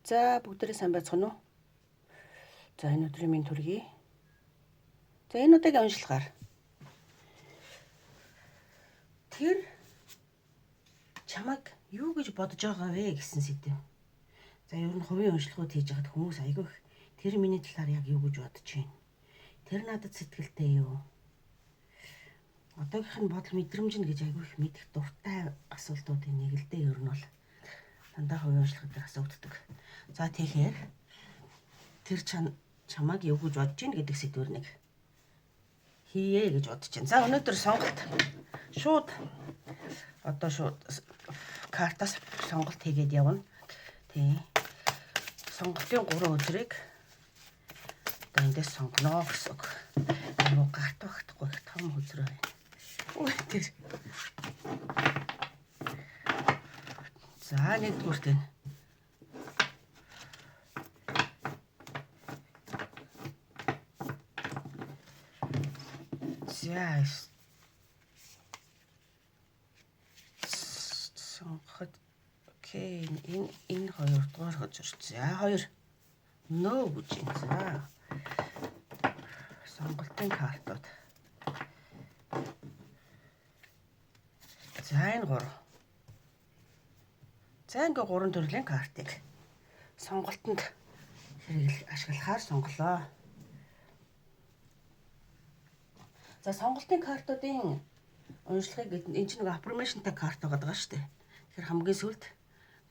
За бүгдээрээ сайн байцгаана уу? За энэ өдрийн минь төргий. За энэ удаагийн уншлагаар тэр чамайг юу гэж бодож байгаа вэ гэсэн сэдэв. За ер нь хувийн уншлагууд хийж байхад хүмүүс айгүй их тэр миний талаар яг юу гэж бодож байна. Тэр надад сэтгэлтэй юу? Одоогийнх нь бодол мэдрэмж нь гэж айгүй их мэдэх дуртай асуултуудын нэг л дээ ер нь бол дандаа хувийн уншлагад дээр асуудаг. За тэгэхээр тэр чамайг юу гэж бодож байна гэдэг сэдвэр нэг хийе гэж бодож байна. За өнөөдөр сонголт шууд картаас сонголт хийгээд явна. Тий. Сонголтын 3 өдрийг эндээс сонгоно гэсэн үг. Нөгөө гарт багтахгүй их том үзрээ байна. Ой тэр. За нэгдүгürt энэ. За сонгоход окей энэ хоёрдугаар хожирч. За хоёр нөө гэж юм. За сонголтын картууд. За энэ 3. За ингээ 3 төрлийн картыг сонголтонд ашиглахаар сонголоо. За сонголтын картуудын уншлагыг энэ чинь нэг affirmation-тай карт байгаа шүү дээ. Тэгэхээр хамгийн сүүлд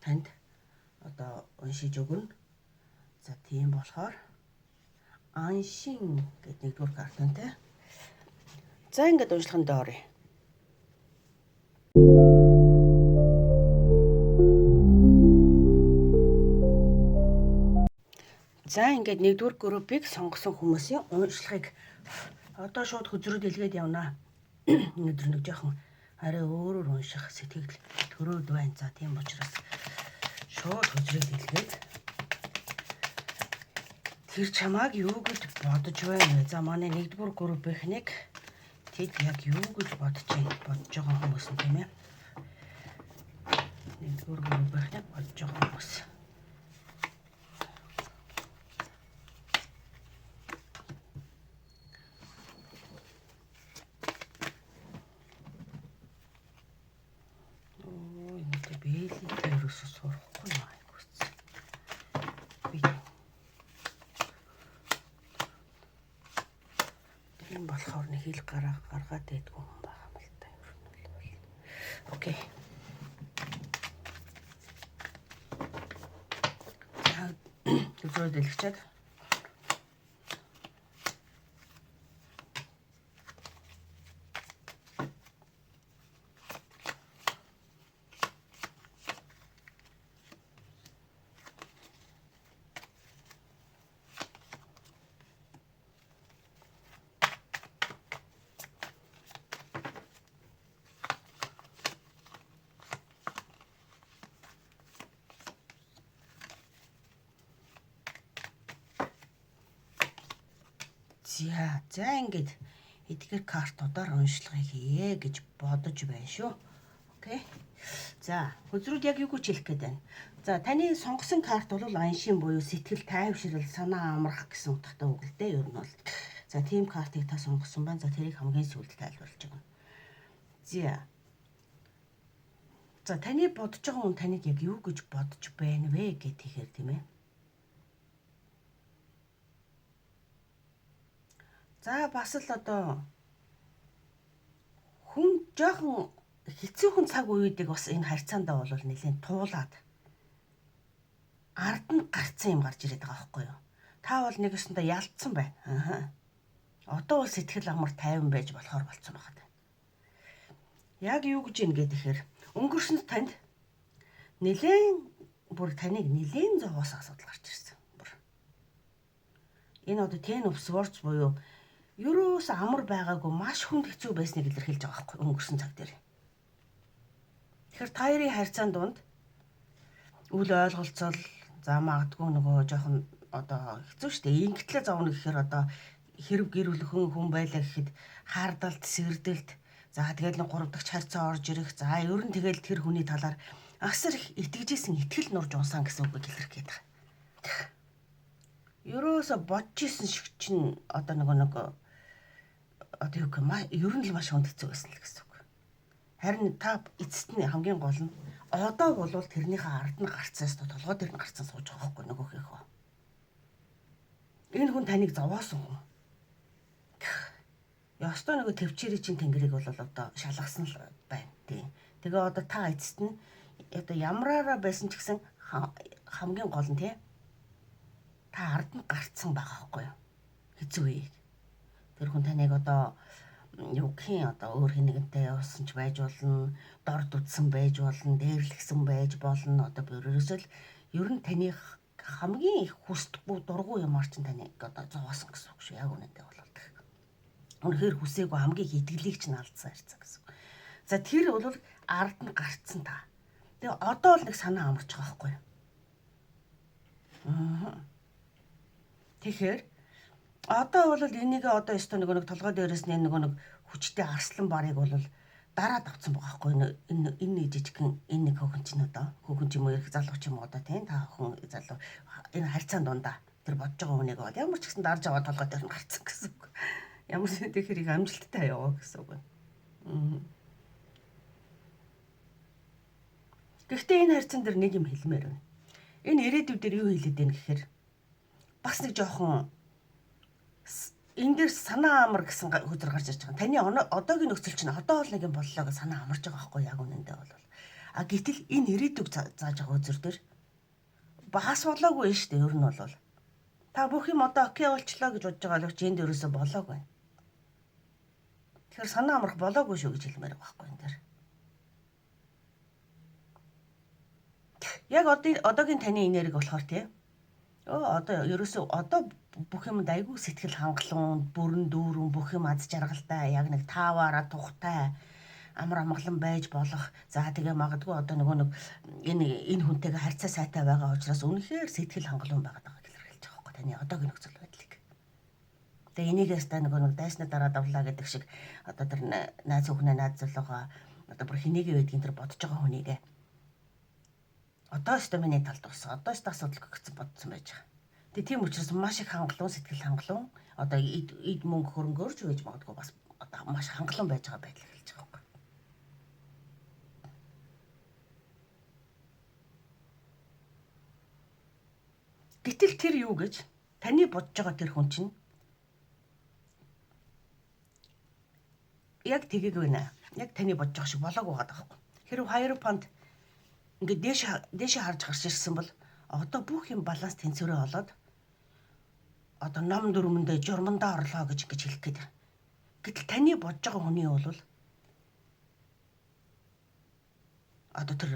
танд уншиж өгнө. За тийм болохоор аншин гэдэг нэгдүгээр карт үнтэй. За ингээд уншлаганд оръё. За ингээд нэгдүгээр группийг сонгосон хүмүүсийн уншлагыг одоо шууд хөзрүүд илгээд явнаа. Өнөөдөр нэг жоохон арай өөрөөр унших сэтгэл төрөөд байна. За тийм учраас шууд хөзрүүд илгээд тэр чамайг юу гэж бодож байна вэ? За манай нэгдүгээр группийнхнийг тэд яг юу гэж бодож байгаа хүмүүс юм тийм ээ. Нэгдүгээр группийнхнийг бодож байгаа хүмүүс. Сурахгүй айгууц. Тийм болохоор нэг хэл гаргаад байдгүй юм байна л та ер нь бол. Окей. Зөвхөн дэлгэчээд за ингээд эдгээр картуудаар уншлагыг хийе гэж бодож байна шүү. Окей. За хөзрүүд яг юу гэж хэлэх гээд байна. За таны сонгосон карт бол аншин буюу сэтгэл тайвшрал, санаа амрах гэсэн утгатай үг л дээ ер нь бол. За тийм картыг та сонгосон байна. За тэрийг хамгийн сүүлд тайлбарлаж байна. За таны бодож байгаа хүн таныг яг юу гэж бодож байна вэ гэхээр тийм ээ. За бас л хүн жоохон хэцүүхэн цаг үеүүдийг бас энэ харьцаандаа бол нэлээд туулаад ард нь гарцсан юм гарч ирээд байгаа байхгүй юу? Та бол нэг өсөндөө ялцсан байна. Одоо бол сэтгэл амар тайван байж болохоор болцсон байна. Яг юу гэж ингэж ихээр өнгөрсөнд танд таныг нэлээд зовоос асуудал гарч ирсэн. Энэ ten of swords буюу юус амар байгаагүй маш хүнд хэцүү байсныг илэрхийлж байгаа байхгүй өнгөрсөн цаг дээр. Тэгэхээр та хоёрын харьцаанд дунд үл ойлголцол за магадгүй нөгөө жоохон хэцүү шттэ. Ингээдлээ зовно гэхээр хэрэг гэр бүл хүн байлаа гэхэд хаардалт, сэрдэлт за тэгэл нэг 3 дахь харьцаа орж ирэх. За ер нь тэгэл тэр хүний талаар асар их итгэжсэн итгэл нурж унсан гэсэн үг илэрхийлэх гээд байгаа. Ерөөсө бодож исэн шиг чинь одоо нэг одоо юу гэх ер нь л маш хүнд хэцүү байсан л гэсэн үг. Харин та эцэст нь хамгийн гол нь одоо бол тэрнийхээ ард нь гарцаас толгой дээр нь гарцсан сууж байгаа байхгүй нөгөөхийнхөө. Энэ хүн таныг зовоосон хүн. Ёстой нөгөө төвчээрийн чинь тэнгэрийг бол одоо шалгасан л байна тий. Тэгээ одоо та эцэст нь одоо ямраараа байсан ч гэсэн хамгийн гол нь тий та ард нь гарцсан байгаа байхгүй юу? Хэцүү ээ. Тэр хүн таныг одоо юу гэх одоо өөр хинэгэнтэй явсан ч байж болно, дорд үдсэн байж болно, дээрлэгсэн байж болно. Одоо ерөөсөө л ер нь таны хамгийн их хүсдэггүй дургу юмар чинь таныг одоо зовоосон гэсэн үг шүү. Яг үнэндээ бол үнэхээр хүсээгүй хамгийн их итгэлийг чинь алдсан харьцаа гэсэн. За тэр бол ард нь гарцсан та. Тэгээ одоо л нэг санаа амарч байгаа байхгүй юу? Тэгэхээр одоо бол энийг одоо ёстой нэг толгой дээрээс нэг хүчтэй арслан барыг бол дараад авцсан байгаа байхгүй энэ жижигхэн энэ нэг хөвгөн чинь одоо хөвгөн ч юм уу их залуу ч юм уу одоо тийм та хүн залуу энэ харьцаанд дундаа тэр бодож байгаа хүнийг бол ямар ч гэсэн дарж аваад толгой дээр нь гарцсан гэсэн үг. Ямар ч тэгэхээр их амжилттай яваа гэсэн үг. Гэхдээ энэ харьцан дээр нэг юм хэлмээр байна. Энэ ирээдүйд дээр юу хэлээд байна гэхээр бас нэг жоохон энэ дээр санаа амар гэсэн хөтөр гарч ирж байгаа. Таны одоогийн нөхцөл чинь одоо бол нэг юм боллоо гэж санаа амарч байгаа байхгүй яг үнэндээ бол. А гэтэл энэ ирээдүйг зааж байгаа үзэр дээр бас болоогүй шүү дээ ер нь бол. Та бүх юм одоо окей болчлоо гэж бодож байгаа л ч энд ерөөсөө болоогүй. Тэгэхээр санаа амрах болоогүй шүү гэж хэлмээр байгаа байхгүй энэ дээр. Яг одоогийн таны энерги болохоор тий. Одоо ерөөсөө одоо бүх юм айгүй сэтгэл хангалуун, бүрэн дүүрэн бүх юм аз жаргалтай, яг нэг тааваараа тухтай амар амгалан байж болох. За тэгээ магадгүй одоо нэг энэ хүнтэйгээ харьцаа сайтай байгаа учраас үнэхээр сэтгэл хангалуун байгаад байгаа гэж хэлж байгаа байхгүй таны одоогийн нөхцөл байдлыг. Тэгээ энийгээс та нэг дайсны дараа давлаа гэдэг шиг одоо тэр найз хүүхнээ найз залуугаа одоо бүр хинээгээ байдгийн тэр бодож байгаа хүнийгээ одоо ч миний талд болсон. Одоо ч асуудал гэсэн бодсон байж байгаа. Тэгээ тийм учраас маш их хангалуун, сэтгэл хангалуун одоо эд мөнгө хөрөнгөөрч байж магадгүй бас одоо маш хангалуун байж байгаа байдал хэлж байгаа юм. Гэтэл тэр юу гэж таны бодож байгаа тэр хүн чинь яг тэгийг байна. Яг таны бодож байгаа шиг болоогүй байгаа байхгүй. Хэрв Hierophant ингээд дээшээ харж гарч ирсэн бол одоо бүх юм баланс тэнцвэрээ олоод одоо ном дөрмөндөө журмандаа орлоо гэж ингэж хэлэх гээд. Гэтэл таны бодож байгаа хүний бол одоо тэр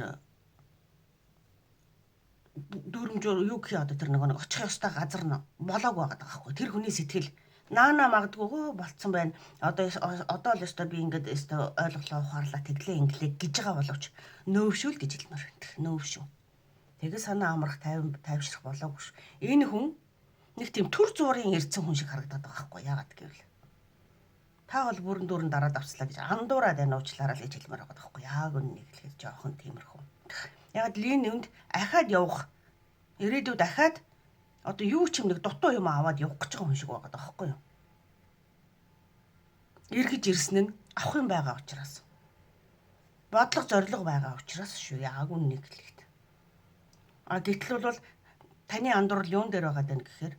дөрмжөр юу гэх одоо тэр нэг очих ёстой газар нь болоогүй байгаа байхгүй. Тэр хүний сэтгэл наана магадгүй болцсон байна. Одоо л өстой би ингээд өстой ойлголоо ухаарлаа тэглээ инглээ гэж байгаа боловч нөөвшүүл гэж хэлмээр байна. Нөөвшүү. Тэгээ санаа амрах тайвшрах болоогүй ш. Энэ хүн нэг тийм төр зуурын ирсэн хүн шиг харагдаад байгаа байхгүй яагаад гэвэл та бол бүрэн дүүрэн дараад авчлаа гэж андуураад байна уучлаарай л гэж хэлмээр байгаа байхгүй яг үннийг хэлэхэд жоохон тиймэрхүү. Ягаад лин үнд ахаад явах ирээдүйд ахаад одоо юу ч юм нэг дутуу юм аваад явах гэж байгаа хүн шиг байгаа байхгүй юу? Эргэж ирсэн нь авах юм байгаа учраас. Бодлого зориг байгаа учраас шүү. Яг үннийг хэлэхэд. А гэтэл бол таны андуурал юун дээр байгаа даа гэхээр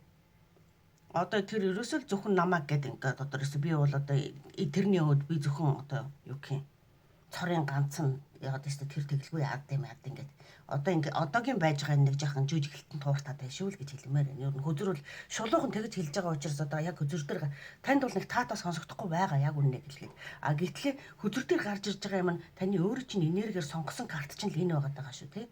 одоо тэр ерөөсөө зөвхөн намайг гэдэг ингээд одоо ерөөсөө би бол одоо тэрний өөд би зөвхөн одоо юу гэх юм цорын ганц нь яагаад гэвэл тэр тэглгүй яад юм ингээд одоо ингээд одоогийн байж байгаа нэг жоохон жүжиглэлтэн тууртаад байна шүү л гэж хэлмээр байна. Ер нь хөзөрөл шулуухан тэгж хэлж байгаа учраас одоо яг хөзөр дээр танд бол нэг таатаа сонсогдохгүй байгаа яг үннийг хэлгээд. А гэтэл хөзөр дээр гарч ирж байгаа юм нь таны өөрөө чинь энергиэр сонгосон карт чинь л энэ байгаа шүү тий.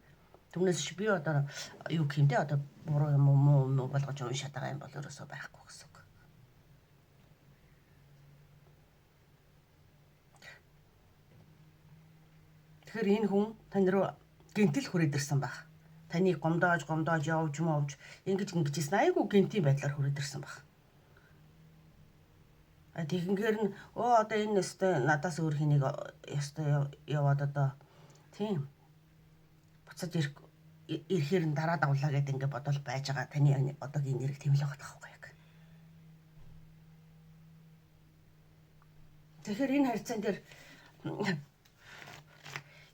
Түүнээс би одоо юу гэх юм те одоо буруу юм уу муу болгож уншаад байгаа юм бол ерөөсөө байхгүй гэсэн үг. Тэгэхээр энэ хүн тань руу гинтэл хүрээд ирсэн баг. Таныг гомдоож явж ингэж ийсэн айгүй гинтийн байдлаар хүрээд ирсэн баг. А тэгингээр нь одоо энэ өстой надаас өөр хэнийг өстой яваад одоо тийм буцаж ирэх ирэхээр нь дараа давлаа гэдэг ингээд бодол байж байгаа таны одоогийн нэрийг тэмлэх байгаа байхгүй яг. Тэгэхээр энэ харьцаан дээр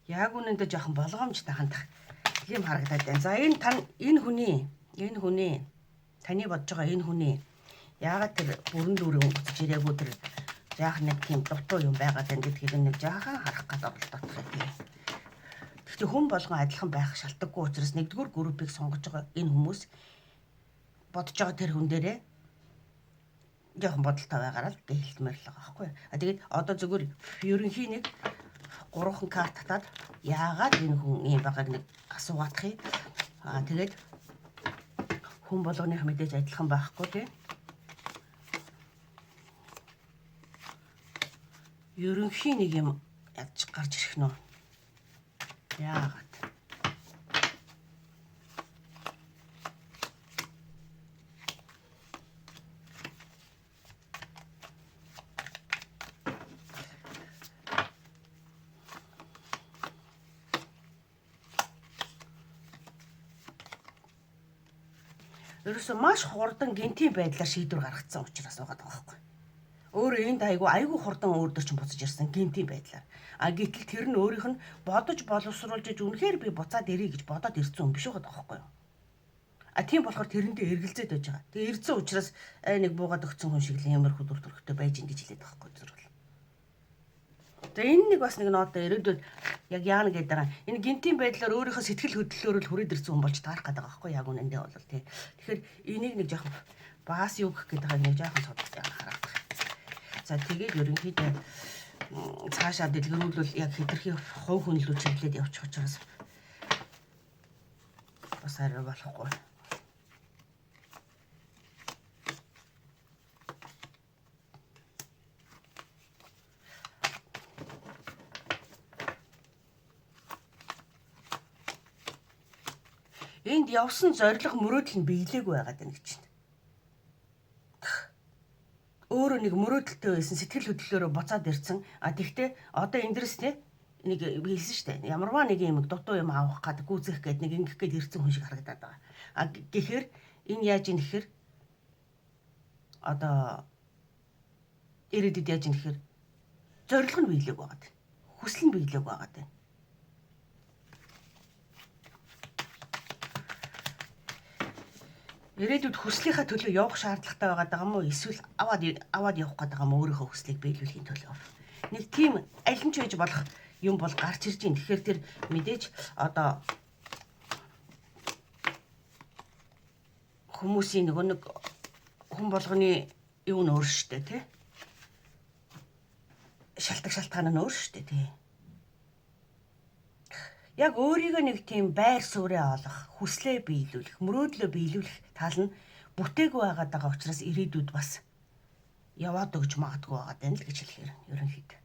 яг үнэндээ жоохон болгоомжтой хандах юм харагдаад байна. За энэ хүний таны бодож байгаа энэ хүний яагаад тэр бүрэн дүүрэн уцаж ирээгүй тэр яах нэг тийм дутуу юм байгаад байна гэдгийг нэг жаахан харах гээд оролдох юм. Гэхдээ хүн болгон адилхан байх шалтгагүй учраас нэгдүгээр группийг сонгож байгаа энэ хүмүүс бодож байгаа тэр хүн дээрээ жоохон бодолтой байгаараа л хэлмээр л байгаа байхгүй. Тэгээд одоо зөвхөн ерөнхий нэг 3хан карт татаад яагаад энэ хүн юм байгааг нэг асуугаадах юм. Тэгээд хүн болгоных мэдээж адилхан байхгүй тийм. Ерөнхий нэг юм ядч гарч ирэх нөө. Яагаад? Ерөөсөө маш хурдан гинтийн байдлаар шийдвэр гаргацсан учраас байгаа байхгүй. Өөрөө энд айгүй хурдан өөрдөр чинь буцаж ирсэн гинтийн байдлаар. Гэтэл тэр нь өөрийнх нь бодож боловсруулж үнэхээр би буцаад ирье гэж бодоод ирсэн юм биш байгаа байхгүй юу? Тийм болохоор тэрэндээ эргэлзээд байж байгаа. Тэгээ ирсэн учраас нэг буугаад өгсөн хүн шиг л ямар хөдөр төрхтэй байж ин гэж хэлээд байгаа байхгүй зүрхэл. За энэ нэг бас нэг ноотоо ирээдүйд яг яана гэдэг дараа энэ гинтийн байдлаар өөрийнхөө сэтгэл хөдлөлөөр л хүрээд ирсэн хүн болж таарах гэдэг байгаа байхгүй яг үнэндээ бол тий. Тэгэхээр энийг нэг жоохон баас юу гэх гэдэг нэг жоохон судалж хараад. За тэгээд ерөнхийдөө цаашаа дэлгэрүүлвэл яг хэтэрхий хувь хүн лүү чиглээд явчих учраас бас арай болохгүй. Энд явсан зориг мөрөөдөл нь биелээгүй байгаад байна гэж байна. Өөрөө нэг мөрөөдөлтэй байсан сэтгэл хөдлөлөөрөө буцаад ирсэн. Тэгтээ одоо эндрэс нэг хэлсэн шүү дээ. Ямарваа нэг юм дутуу юм авах гэдэг гүзэх гэдэг нэг ингэх гээд ирсэн хүн шиг харагдаад байгаа. Гэхээр энэ яаж юм гэхээр одоо ирээдүйд яаж юм гэхээр зориг нь биелээгүй байгаад байна. Хүсэл нь биелээгүй байгаад байна. Ирээдүйд хүслийнхаа төлөө явах шаардлагатай байгаа юм уу? Эсвэл аваад явах гэдэг юм уу? Өөрийнхөө хүслийг биелүүлэхийн төлөө. Нэг тийм аль нь ч байж болох юм бол гарч ирж байна. Тэгэхээр тэр мэдээж одоо хүмүүсийн нэг хүн болгоны юу нь өөр штэ тий. Шалтгаан нь өөр штэ тий. Яг өөрийгөө нэг тийм байр суурьаа олох, хүслээ биелүүлэх, мөрөөдлөө биелүүлэх тал нь бүтээгүй байгаа учраас ирээдүйд бас яваад өгч магадгүй байгаа даа л гэж хэлэхээр ерөнхийдөө.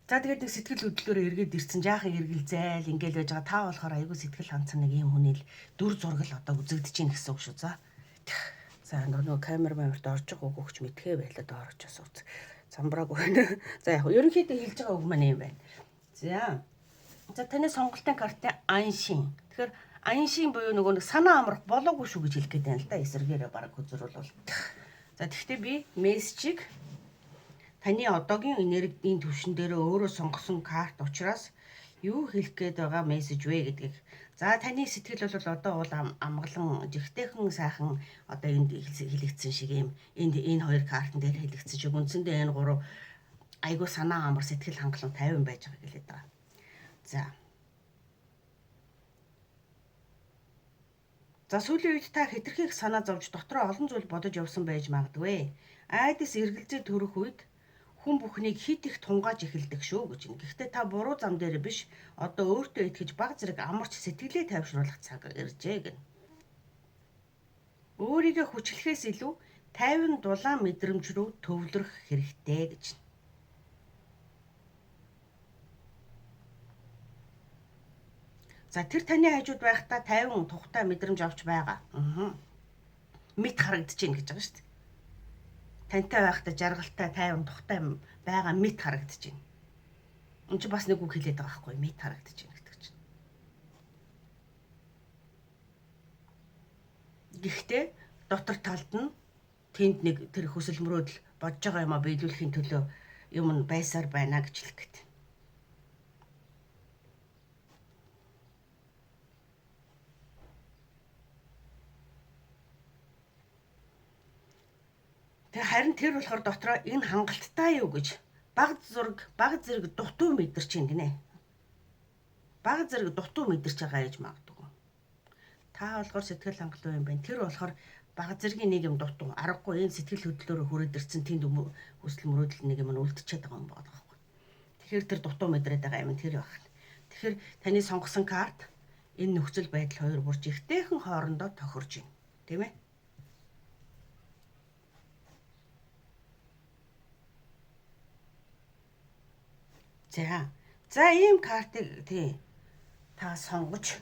За тэгээд нэг сэтгэл хөдлөлөөр эргээд ирсэн жаахан эргэлзээл ингээл байж байгаа. Та болохоор айгүй сэтгэл ханцсан нэг юм хүнийл дүр зураг л одоо үзэгдэж гин гэсэн үг шүү. За нөгөө камермант орж байгаа өгч мэдхээ байлаа доорч бас үз. Замбрааг байна. За яг ерөнхийдөө хэлж байгаа үг маань юм байна. За таны сонголтын карт аншин. Тэгэхээр аншин буюу нөгөө нэг санаа амрах болоогүй шүү гэж хэлэх гээд байна л да. Эсэргээрээ бараг хөзөрүүлвэл. За тэгвэл би мессежийг таны одоогийн энергийн түвшин дээр өөрөө сонгосон карт учраас юу хэлэх гээд байгаа мессеж вэ гэдгийг. За таны сэтгэл бол одоо бол амгалан жигтэйхэн сайхан одоо энд хэлэгдсэн шиг юм. Энэ хоёр картн дээр хэлэгдсэн шиг үндсэндээ энэ гурав айгуу санаа амар сэтгэл хангалуун 50 байж байгаа гэлээд байгаа. За сүүлийн үед та хэтэрхийх санаа зовж дотроо олон зүйл бодож явсан байж магадгүй. Айдас эргэлзээ төрөх үед хүн бүхнийг хит их тунгааж эхэлдэг шүү гэж юм. Гэхдээ та буруу зам дээр биш, одоо өөртөө итгэж баг зэрэг амарч сэтгэлээ тайвшруулах цаг иржээ гэнэ. Өөрийгөө хүчлэхээс илүү тайван дулаан мэдрэмж рүү төвлөрөх хэрэгтэй гэж. За тэр таны хажууд байхдаа тайван тухтай мэдрэмж авч байгаа. Мэд харагдаж байна гэж байгаа шүү дээ. тантай байхдаа жаргалтай, тайван тухтай байгаа мэд харагдаж байна. Энд чинь бас нэг үг хэлээд байгаа байхгүй мэд харагдаж байна гэдэг чинь. Гэхдээ дотор талд нь тэнд нэг тэр хүсэл мөрөөдөл бодож байгаа юмаа биелүүлэхийн төлөө юм нь байсаар байна гэж хэлэх гээд. Тэг харин тэр болохоор дотроо энэ хангалттай юу гэж баг зэрэг дутуу мэдэрч юм гинэ. Баг зэрэг дутуу мэдэрч байгаа гэж магадгүй. Та болохоор сэтгэл хангалуун юм байна. Тэр болохоор баг зэргийн нэг юм дутуу аргагүй энэ сэтгэл хөдлөлөөр хүрээд ирсэн тэнд хүсэл мөрөөдөл нэг юм нь үлдчихэд байгаа юм байна байхгүй. Тэгэхээр тэр дутуу мэдрээд байгаа юм тэр байх. Тэгэхээр таны сонгосон карт энэ нөхцөл байдал хоёр бүр жигтэйхэн хоорондоо тохирж байна. Тийм ээ? За ийм картыг тий та сонгож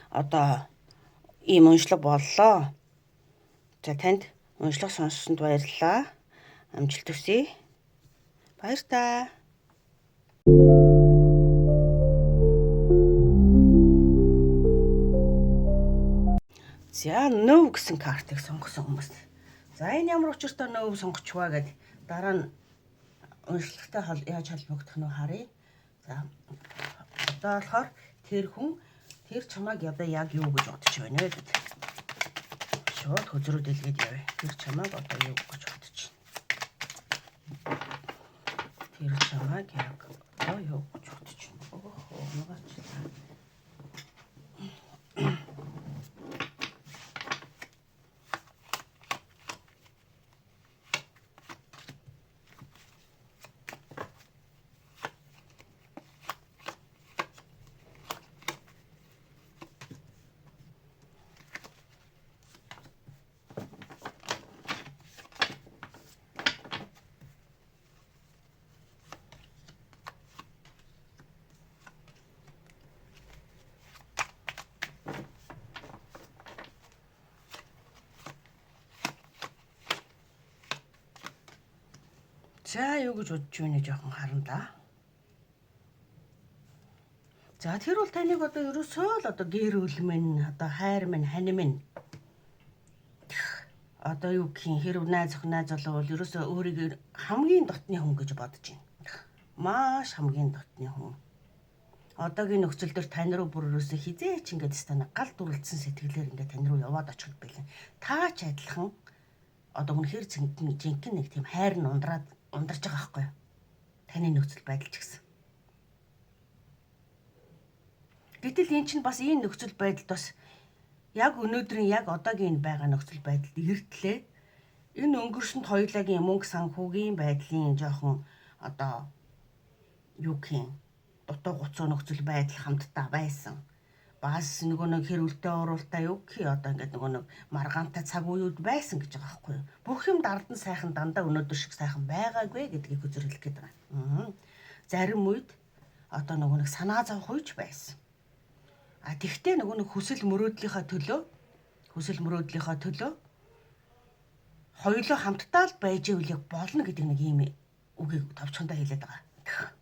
одоо ийм уншлаг боллоо. За танд уншлаг сонссонд баярлалаа. Амжилт хүсье. Баяр таа. За нөв гэсэн картыг сонгосон хүмүүс. За энэ ямар учиртай нөв сонгочваа гэд дараа нь уншлагатай яаж холбогдох нь харъя. За одоо болохоор тэр хүн тэр чамайг одоо яг юу гэж бодож байна вэ гэд. Шууд хөзрүүд илгээд явъя. Тэр чамайг одоо юу гэж бодож байна. Тэр чамайг яг одоо юу гэж бодож байна. Оо нугаач. За юу гэж бодож байна жоохон харна. За тэр бол таныг одоо ерөөсөө л одоо гэр бүл минь одоо хайр минь хань минь одоо юу гэх юм хэрв найз залуу бол ерөөсөө өөрийгөө хамгийн дотны хүн гэж бодож байна. Маш хамгийн дотны хүн. Одоогийн нөхцөл төр тань руу бүр ерөөсөө хизээч ингээд стана гал дүрлцсэн сэтгэлээр ингээд тань руу яваад очиход байлаа. Таач адилхан одоо үнэхээр жинхэнэ нэг тийм хайр нь ундарч байгаа байхгүй юу? Таны нөхцөл байдал ч гэсэн. Гэтэл эн чинь бас энэ нөхцөл байдалд бас яг өнөөдрийн яг одоогийн байгаа нөхцөл байдалд эртлээ энэ өнгөрсөнд хоёулагийн мөнгө санхүүгийн байдлын жоохон одоо юу гэх юм дутуу гуцуу нөхцөл байдал хамтдаа байсан. Бас нөгөө нэг хэрүүлтэй оруулалтаа юу гэх одоо ингээд нөгөө нэг маргаантай цаг үеуд байсан гэж байгаа байхгүй юу. Бүх юм дардан сайхан дандаа өнөөдөр шиг сайхан байгаагүй гэдгийг үзүүлэх гээд байгаа. Зарим үед одоо нөгөө нэг санаа зовх үеч байсан. Тэгтээ нөгөө нэг хүсэл мөрөөдлийнхаа төлөө хоёулаа хамтдаа л байж ивэл болно гэдэг нэг ийм үгийг товчхондоо хэлээд байгаа.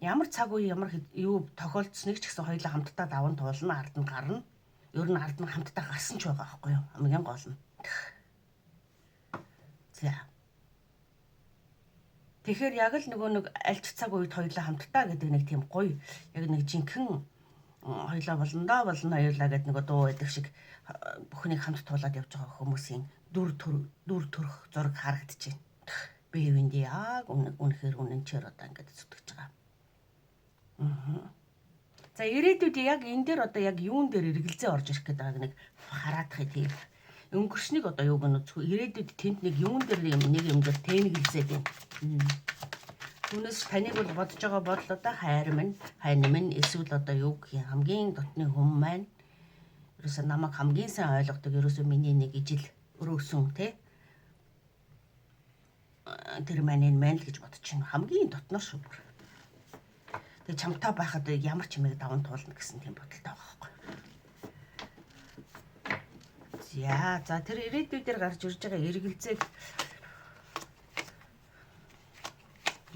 Ямар цаг үе ямар юу тохиолдсныг ч гэсэн хоёулаа хамтдаа даван туулна, ард нь гарна. Ер нь ард нь хамтдаа гарсан ч байгаа байхгүй юу? Хамгийн гол нь. За. Тэгэхээр яг л нөгөө нэг альч цаг үед хоёулаа хамтдаа гэдэг нэг тийм гоё яг нэг жинхэнэ хоёулаа болно хоёулаа гэдэг нэг дуу байдаг шиг бүхнийг хамт туулаад явж байгаа хүмүүсийн дүр төрх зураг харагдаж байна. Би юунд яг үнэхээр үнэнчээр одоо ингээд зүтгэж байгаа. За ирээдүйд яг энэ дээр одоо яг юун дээр эргэлзээ орж ирэх гэдэг байгааг нэг хараадах тийм. Өнгөрснийг одоо юуг нь үзгүй ирээдүйд тэнд нэг юун дээр нэг юм дээр тэнэглэсэй байна. Түүнээс таныг бол бодож байгаа бодол одоо хайр минь, хань минь эсвэл одоо юу гэх юм хамгийн дотны хүн маань ерөөсөө намайг хамгийн сайн ойлгодог ерөөсөө миний нэг ижил өрөөсөн те тэр маань энэ мэн л гэж бодож байна. Хамгийн дотноор шүү бүр. Тэгээ чамтай байхад ямар ч юмэг даван туулна гэсэн тийм бодолтой байгаа байхгүй. За тэр ирээдүйдээр гарч ирж байгаа эргэлзээг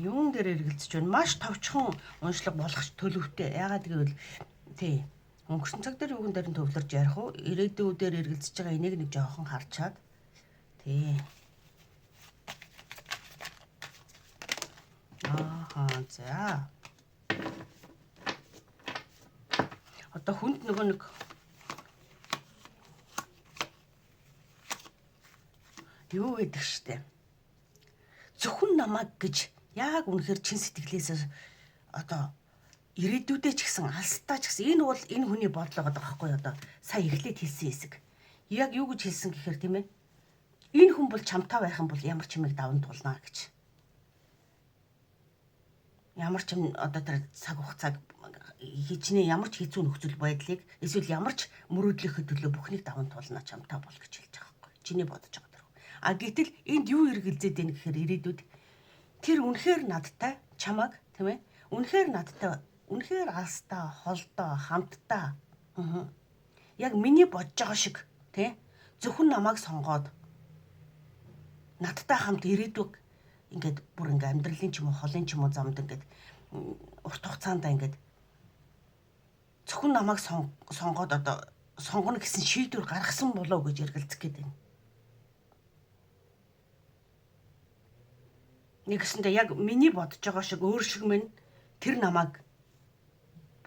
юун дээр эргэлзэж байна? Маш товчхон уншлага болох төлөвтэй. Яагаад гэвэл тий өнгөрсөн цаг дээр юуган дээр нь төвлөрж ярих уу? Ирээдүйдээр эргэлзэж байгаа энийг нэг жоохон харчаад тий. За. Одоо хүнд нөгөө нэг юу гэдэг штэ. Зөвхөн намайг гэж яг үнэхээр чин сэтгэлээсээ одоо ирээдүйдээ ч гэсэн алстаа ч гэсэн энэ бол энэ хүний бодол байгаа байхгүй одоо сая эхлээд хэлсэн хэсэг. Яг юу гэж хэлсэн гэхээр тийм ээ. Энэ хүн бол чамтай байх юм бол ямар ч юмыг даван туулнаа гэж. Ямар ч юм одоо тэр цаг хугацааг хичнээн ямар ч хэцүү нөхцөл байдлыг эсвэл ямар ч мөрөөдлийнхөө төлөө бүхнийг даван туулнаа чамтай бол гэж хэлж байгаа байхгүй. Чиний бодож байгаа дөрөв. Гэтэл энд юу эргэлзээд байна гэхээр ирээдүйд тэр үнэхээр надтай чамаг тийм ээ. Үнэхээр надтай үнэхээр алстаа, холдоо, хамтдаа. Яг миний бодож байгаа шиг тий зөвхөн намайг сонгоод надтай хамт ирээдүг ингээд бүр ингээд амьдралын ч юм уу, холын ч юм уу замд ингээд урт хугацаанд ингээд зөвхөн намайг сонгоод одоо сонгоно гэсэн шийдвэр гаргасан болоо гэж эргэлзэх гээд байна. Нэгсэндээ яг миний бодож байгаа шиг өөр шиг минь тэр намайг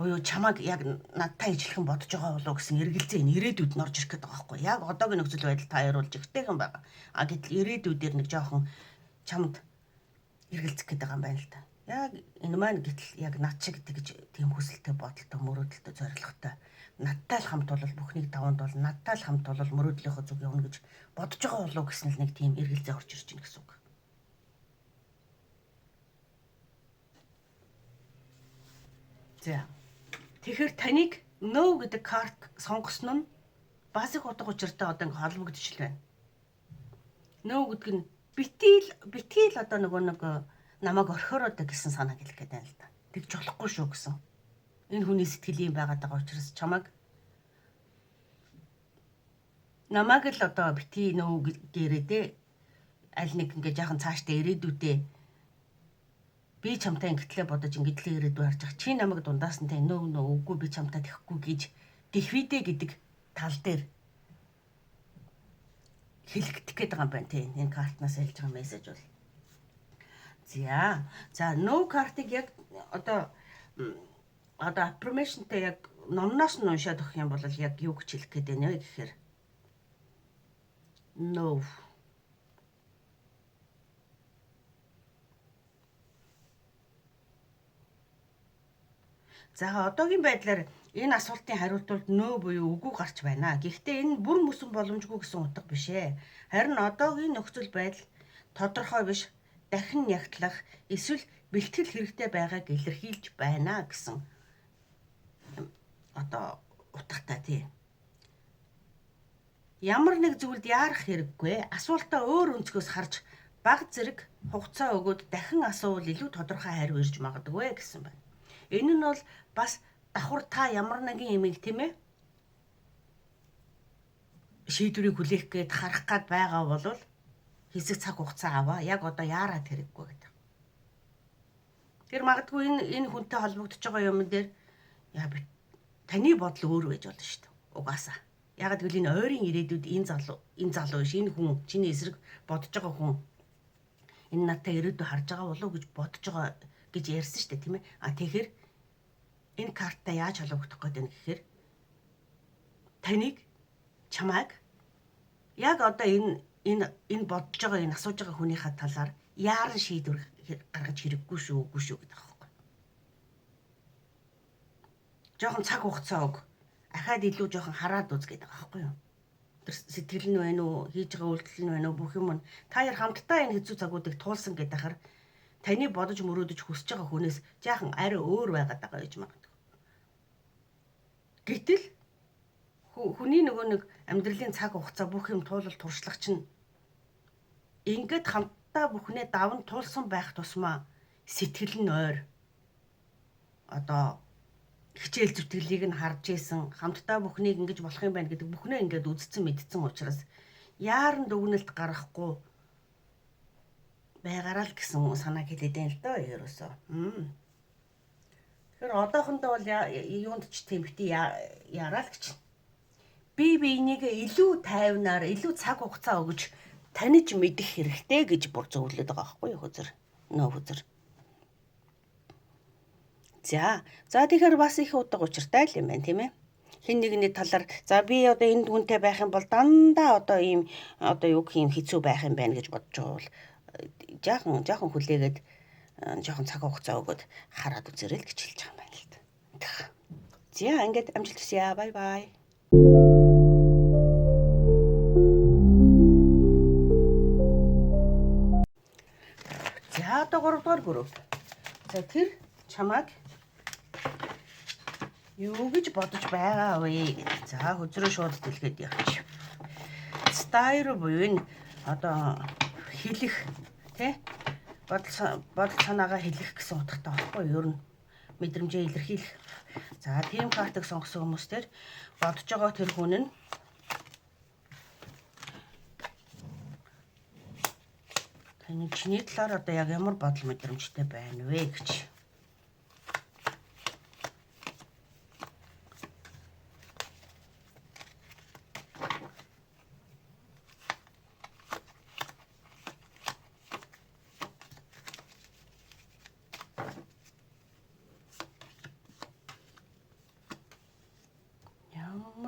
буюу чамайг яг надтай ижилхэн бодож байгаа болоо гэсэн эргэлзээ энэ ирээдүйд нь орж ирэх гээд байгаа байхгүй яг одоогийн нөхцөл байдал тааруулж ихтэйгэн байгаа. Гэтэл ирээдүйдээр нэг жоохон чамд эргэлзэх гээд байгаа юм байна л да. Яг энэ маань гэтэл яг над шиг тэгж тийм хүсэлтэй бодолтой мөрөөдөлтэй зоригтой надтай л хамт бол бүхнийг даванд бол надтай л хамт бол мөрөөдлийнхөө зүг явна гэж бодож байгаа болоо гэсэн л нэг тийм эргэлзээ орж ирж байна гэсэн үг. За. Тэгэхээр таныг no гэдэг карт сонгосон нь бас их утга учиртай одоо ингэ холбогдчихл байна. No гэдэг нь битгийл одоо нөгөө нэг намайг орхиороод гэсэн санааг хэлэх гээд байна л да. Тэгж болохгүй шүү гэсэн. Энэ хүний сэтгэлийн байгаад байгаа учраас чамайг намайг л одоо битгий no гэрээдээ аль нэг ингээ жаахан цаашдаа ирээдүйдээ би чамтай ингэтлээ бодож ингэтлээ ирээдүй харж байгаа. Чи намайг дундаас нь тэ нөө үгүй би чамтай тэхгүй гэж тэхвидэ гэдэг тал дээр хэлэгдэх гээд байгаа юм байна тий. Энэ картнаас хэлж байгаа мессеж бол. За no картыг яг одоо affirmationтэй яг номноос нь уншаад өгөх юм бол яг юу гэж хэлэх гээд байна вэ гэхээр no. За одоогийн байдлаар энэ асуултын хариултууд нөө буюу үгүй гарч байна. Гэхдээ энэ бүр мөсөн боломжгүй гэсэн утга биш ээ. Харин одоогийн нөхцөл байдал тодорхой биш, дахин нягтлах, эсвэл бэлтгэл хэрэгтэй байгааг илэрхийлж байна гэсэн одоо утгатай тий. Ямар нэг зүйлд яарах хэрэггүй. Асуултаа өөр өнцгөөс харж баг зэрэг хугацаа өгөөд дахин асуувал илүү тодорхой хариу ирж магадгүй гэсэн байна. Энэ нь бол бас давхар та ямар нэгэн юмыг тийм ээ шийдвэрийг хүлээх гээд харах гад байгаа бол хэсэг цаг хугацаа аваа. Яг одоо яарад хэрэггүй гэдэг. Тэр магадгүй энэ хүнтэй холбогдож байгаа юм дээр таны бодол өөр байж болно шүү дээ. Угаасаа. Ягаад гэвэл энэ ойрын ирээдүйд энэ залуу биш энэ хүн чиний эсрэг бодож байгаа хүн энэ надтай ирээдүй харж байгаа болов уу гэж бодож байгаа гэж ярьсан шүү дээ тийм ээ. Тэгэхээр энэ картаа яаж холбогдох гээд байна гэхээр таныг чамайг яг одоо энэ бодож байгаа энэ асууж байгаа хүнийхээ талаар яаран шийдвэр гаргаж хэрэггүй шүү үгүй шүү гэдэг аахгүй. Жохон цаг хугацаа өг. Ахаад илүү жохон хараад үз гэдэг аахгүй юу. Тэр сэтгэл нь байна уу, хийж байгаа үйлдэл нь байна уу бүх юм нь та яар хамтдаа энэ хэцүү цагуудыг туулсан гэдэг ахаар таны бодож мөрөөдөж хүсэж байгаа хүнээс жаахан арай өөр байгаад байгаа гэж магадгүй. Гэтэл хүний нөгөө нэг амьдралын цаг хугацаа бүх юм туулал туршлага чинь ингээд хамтдаа бүхнээ даван туулсан байх тусмаа сэтгэл нь ойр одоо хичээл зүтгэлийг нь харж исэн, хамтдаа бүхнийг ингэж болох юм байна гэдэг бүхнээ ингээд үзсэн мэдсэн учраас яаран дүгнэлт гаргахгүй байгаараа л гэсэн санааг хэлээд байна л доо ерөөсөө. Тэгэхээр одоохондоо бол юунд ч тийм бити яраа л гэж. Би биенийг илүү тайвнаар, илүү цаг хугацаа өгж таниж мэдэх хэрэгтэй гэж бүр зөвлөд байгаа байхгүй юу хүзэр? Нөө хүзэр. За тэгэхээр бас их удаг учиртай л юм байна тийм ээ. Хин нэгний талаар за би одоо энд хүнтэй байх юм бол дандаа одоо ийм одоо юу гэх юм хэцүү байх юм байна гэж бодож байгаа бол жаахан хүлээгээд жаахан цаг хугацаа өгөөд хараад үзэрэй л гэж хэлж байгаа юм байна л да. За ингээд амжилт хүсье. Бай бай. За одоо 3 дугаар групп. За тэр чамайг юу гэж бодож байгаа вэ гэдэг. За хөзрөө шууд дэлгээд явчих. Стайл буюу энэ одоо хэлэх тий бодол санаагаа хэлэх гэсэн утгатай байхгүй юу? Ер нь мэдрэмжээ илэрхийлэх. За тийм картыг сонгосон хүмүүс төр бодож байгаа тэр хүн нь таны чиний талаар одоо яг ямар бодол мэдрэмжтэй байна вэ гэж.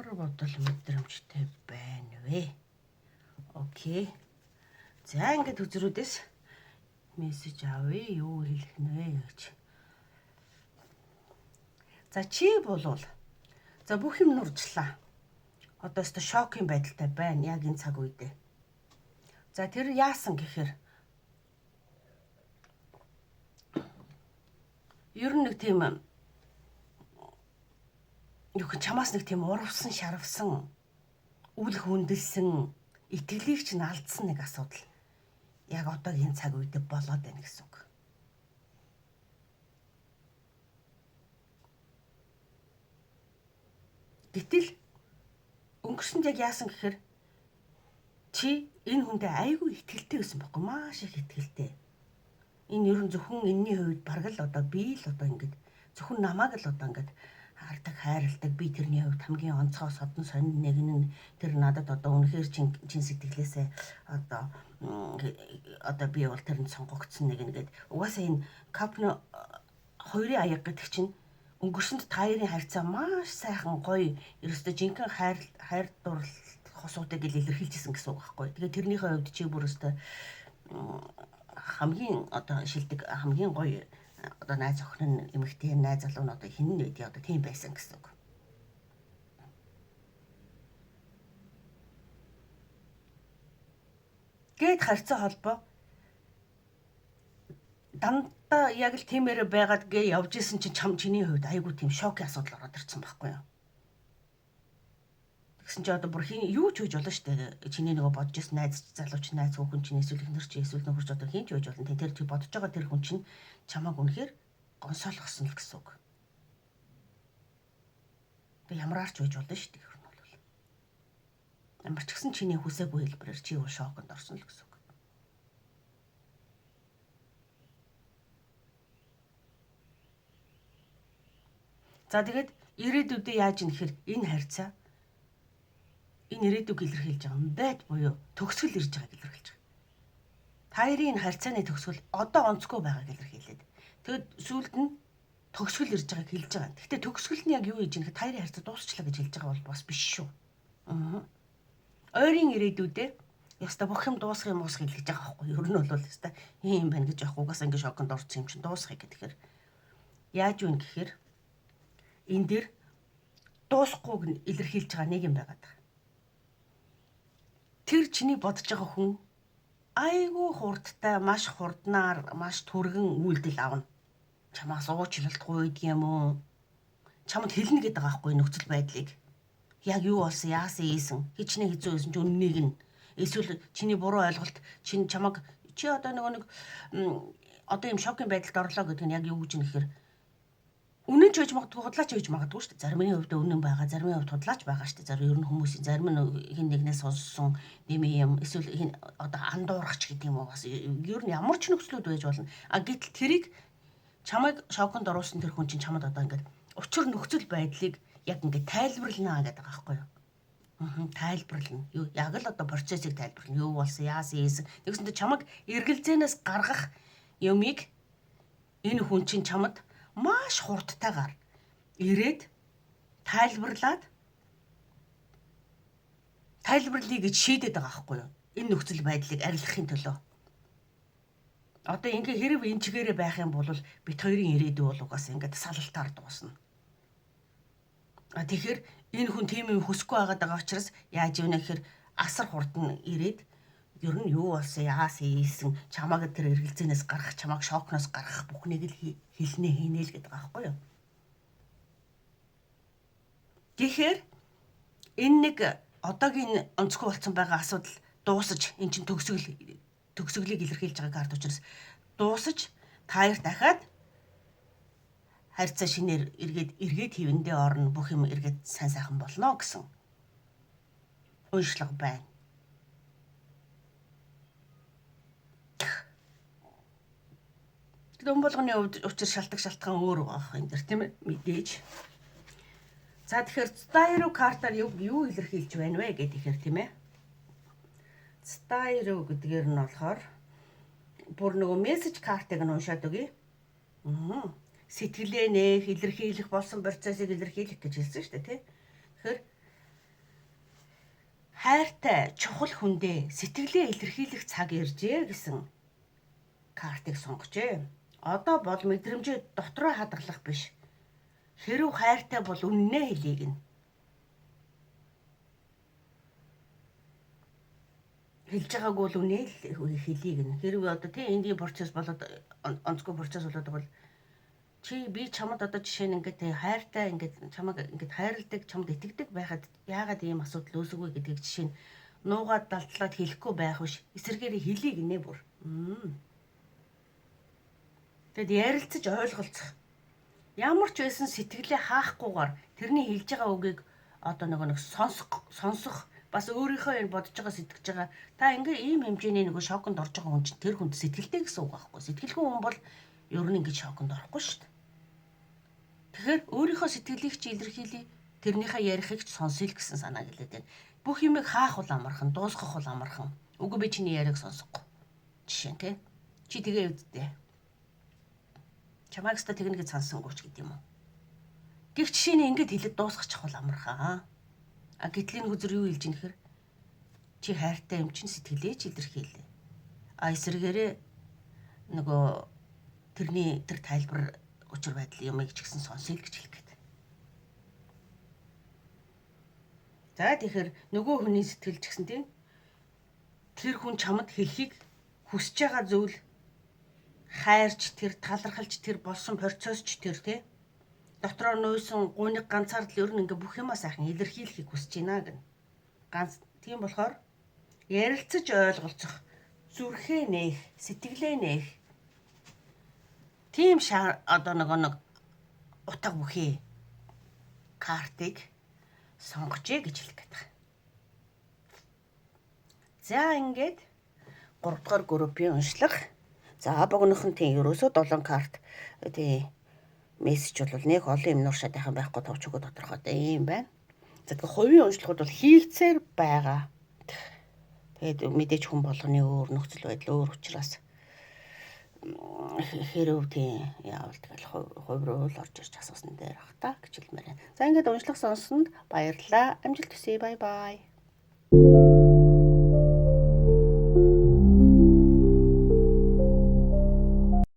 Ямар бодол мэдрэмжтэй байна вэ? Окей. За ингээд үзрүүдээс мессеж авъя. Юу хэлэх нэ гэж. За чи болвол за бүх юм нуржлаа. Одоо өстө шокийн байдалтай байна яг энэ цаг үедээ. За тэр яасан гэхээр ер нь нэг тийм чамаас нэг тийм урвсан, шарвсан, үл хүндэлсэн, итгэлийг ч алдсан нэг асуудал яг одоогийн цаг үедээ болоод байна гэсэн үг. Гэтэл өнгөрсөнд яг яасан гэхээр чи энэ хүндээ айгүй итгэлтэй байсан байхгүй маш их итгэлтэй. Энэ ер нь зөвхөн энэний хувьд бараг л одоо би л одоо ингэж зөвхөн намайг л одоо ингэж хардаг, хайрладаг, би тэрний хувьд хамгийн онцгой содон сонин нэг нь тэр надад одоо үнэхээр чин сэтгэлээсээ одоо би бол тэрэнд сонгогдсон нэг нэгэд угаасаа энэ капно хоёрын аяг гэдэг чинь өнгөрсөнд таарын харьцаа маш сайхан гоё ерөөсөө жинхэнэ хайр дурлал хосуудыг илэрхийлжсэн гэсэн үг байхгүй. Тэгээ тэрнийхээ хувьд чи бүр өстө хамгийн одоо шилдэг хамгийн гоё одоо найз охин нь эмэгтэй найз залуу нь одоо хин нь вэ одоо тийм байсан гэсэн үг. Гээд харьцаа холбоо дандаа яг л тиймээр байгаад гээ явж исэн чинь чиний хувьд айгүй тийм шокийн асуудал ороод ирсэн байхгүй юу? Тэгсэн чинь одоо бүр юу ч хийж болно шүү дээ. Чиний нөгөө бодож исэн найз залууч найз хүүхэн чинь эсвэл ихнэр чи эсвэл нөхөрч одоо хин ч хийж болно. Тэр чи бодож байгаа тэр хүн чинь чамааг үнэхээр гонсоолгосон л гэсэн үг. Тэг ямараар ч хийж болно шүү дээ. Тэр нь бол ямар ч гэсэн чиний хүсээгүй хэлбэрээр чи юу шоконд орсон л гэсэн үг. За тэгээд ирээдүйдээ яаж юм гэхээр энэ харьцаа энэ ирээдүг илэрхийлж байгаа юм байт буюу төгсгөл ирж байгааг илэрхийлж байгаа. Таарын харьцааны төгсгөл одоо онцгүй байгааг илэрхийлээд. Тэгэд сүүлд нь төгсгөл ирж байгааг хэлж байгаа. Гэхдээ төгсгөл нь яг юу хийж нэхэ таарын харьцаа дуусчлаа гэж хэлж байгаа бол бас биш шүү. Ойрын ирээдүйдээ яста бүх юм дуусах юм уусах гэж байгаа байхгүй. Ер нь бол яста юм байна гэж явах угаасаа ингэ шоконд орсон юм чинь дуусахыг гэхээр яаж юу гэхээр энэ дэр дуусахгүйг илэрхийлж байгаа нэг юм байгаад байгаа. Тэр чиний бодож байгаа хүн айгүй хурдтай, маш хурднаар, маш түргэн үйлдэл авна. Чамаас уучлалтгүй гэдэг юм уу? Чамд хэлнэ гэдэг байгаа байхгүй нөхцөл байдлыг. Яг юу болсон, яасан ийсэн, хичнээн хэцүү байсан ч үннийг нь эсвэл чиний буруу ойлголт чамаг одоо нөгөө нэг одоо юм шокийн байдалд орлоо гэдэг нь яг юу гэж нэхэр Үнэн ч байж магадгүй, худлаач байж магадгүй шүү дээ. Зарим нь хувьд үнэн байгаа, зарим нь хувьд худлаач байгаа шүү дээ. Зарим ер нь хүмүүсийн зарим нь хин нэгнээс сонссон нэмээ юм, эсвэл хин одоо андуургач гэдэг юм уу бас ер нь ямар ч нөхцлүүд байж болно. А гэтэл тэрийг чамайг шоконд оруулсан тэр хүн чинь чамд одоо ингээд учир нөхцөл байдлыг яг ингээд тайлбарлана гэдэг байгаа байхгүй юу? Тайлбарлана. Юу яг л одоо процессыг тайлбарлана. Юу болсон, яасан, ийсэн. Тэгсэндээ чамайг эргэлзээнээс гаргах юмыг энэ хүн чинь чамд маш хурдтайгаар ирээд тайлбарлая гэж шийдэд байгаа байхгүй юу? Энэ нөхцөл байдлыг арилгахын төлөө. Одоо ингээ хэрэг энэ чигээрээ байх юм бол бит хоёрын ирээдүй бол угаасаа ингээд салалтаар дуусна. Тэгэхээр энэ хүн тийм юм хүсэхгүй байгаа учраас яаж ийнэ гэхээр асар хурдан ирээд ер нь юу болсон, яасан, ийсэн, чамааг тэр эргэлзээнээс гаргах, чамааг шокноос гаргах бүхнийг л хэлнэ хийнэ л гэдэг байгаа байхгүй юу? Тэгэхээр энэ нэг одоогийн онцгой болсон байгаа асуудал дуусаж, эн чинь төгсгөлийг илэрхийлж байгаа карт учраас дуусаж, таяр дахиад харьцаа шинээр эргээд хивэндээ орно, бүх юм эргээд сайн сайхан болно гэсэн уншлага байна. Өн болгоны хувьд учир шалтгаан өөр байгаа энэ дэр тийм ээ мэдээж. За тэгэхээр Style картаар юу илэрхийлж байна вэ гэхээр тийм ээ. Style гэдгээр нь болохоор бүр нөгөө мессеж картыг нь уншаад өгье. Сэтгэлээ нээх, илэрхийлэх болсон процессыг илэрхийлэх гэж хэлсэн шүү дээ тий. Тэгэхээр хайртай чухал хүндээ сэтгэлээ илэрхийлэх цаг иржээ гэсэн картыг сонгожээ. Одоо бол мэдрэмжээ дотроо хадгалах биш. Хэрв хайртай бол үннээ хэлийг нь. Хэлж байгааг бол үнээ хэлийг нь. Хэрв одоо тийм энгийн процесс болоод онцгой процесс болоод бол чи би чамд одоо жишээ нь ингээд хайртай ингээд чамайг ингээд хайрладаг, чамд итгэдэг байхад яагаад ийм асуудал үүсэв гэдгийг жишээ нь нуугаад далдлаад хэлэхгүй байх биш. Эсэргээр хэлийг нэ бүр. Тэгэд ярилцаж ойлголцох. Ямар ч байсан сэтгэлээ хаахгүйгээр тэрний хэлж байгаа үгийг одоо нэг сонсох бас өөрийнхөө энэ бодож байгаа сэтгэж байгаа. Та ингээ ийм хэмжээний нэг шоконд орж байгаа хүн чинь тэр хүнд сэтгэлтэй гэсэн үг байхгүй. Сэтгэлгүй хүн бол ер нь ингээ шоконд орохгүй шүү дээ. Тэгэхээр өөрийнхөө сэтгэлийг чи илэрхийлье, тэрнийхээ ярихыг ч сонсъё л гэсэн санаа гэлээд байна. Бүх юмыг хаах бол амархан, дуусгах бол амархан. Үгүй би чиний яриг сонсохгүй. Жишээ нь тий. Чи тэгээ үздэй. Чамайг өстө тэгнэ гэж сансангууч гэдэг юм уу. Гэвч шинэ ингэж хэлээд дуусгачих бол амархан. А гэтэл энэ хүзэр юу хэлж ийн гэхээр чи хайртай юм чинь сэтгэлээ ч илэрхийлээ. А эсрэгээрээ нөгөө тэрний тэр тайлбар учир байдал юмыг ч гэсэн сонсъё л гэж хэлэх гээд. За тэгэхээр нөгөө хүний сэтгэл ч гэсэн тийм тэр хүн чамд хэлхийг хүсэж байгаа зүйл хайрч тэр талархалж тэр болсон процессч тэр тий дотроо нуусан гуниг ганцаардл ер нь ингээ бүх юмаа сайхан илэрхийлэхийг хүсэж байна гэн. Ганц тийм болохоор ярилцаж ойлголцох, зүрхээ нээх, сэтгэлээ нээх. Тийм одоо нэг утга бүхий картыг сонгожээ гэж хэлэх гээд байна. За ингээд 3 дугаар группийн уншлага. За богинохын тийм ерөөсөө 7 карт тий мессеж бол нэг олон юм нууршаад байхan байхгүй товч өгөө тодорхойтой юм байна. За тэгэхээр хувийн уншлагууд бол хийгцээр байгаа. Тэгээд мэдээж хүн болгоны өөр нөхцөл байдал өөр учраас хэрэг тийм яавал тэгэл хувь руу л орж ирж асуусан дээр ах та гэж хэлмээр байна. За ингээд уншлага сонссонд баярлалаа. Амжилт хүсье. Бай бай.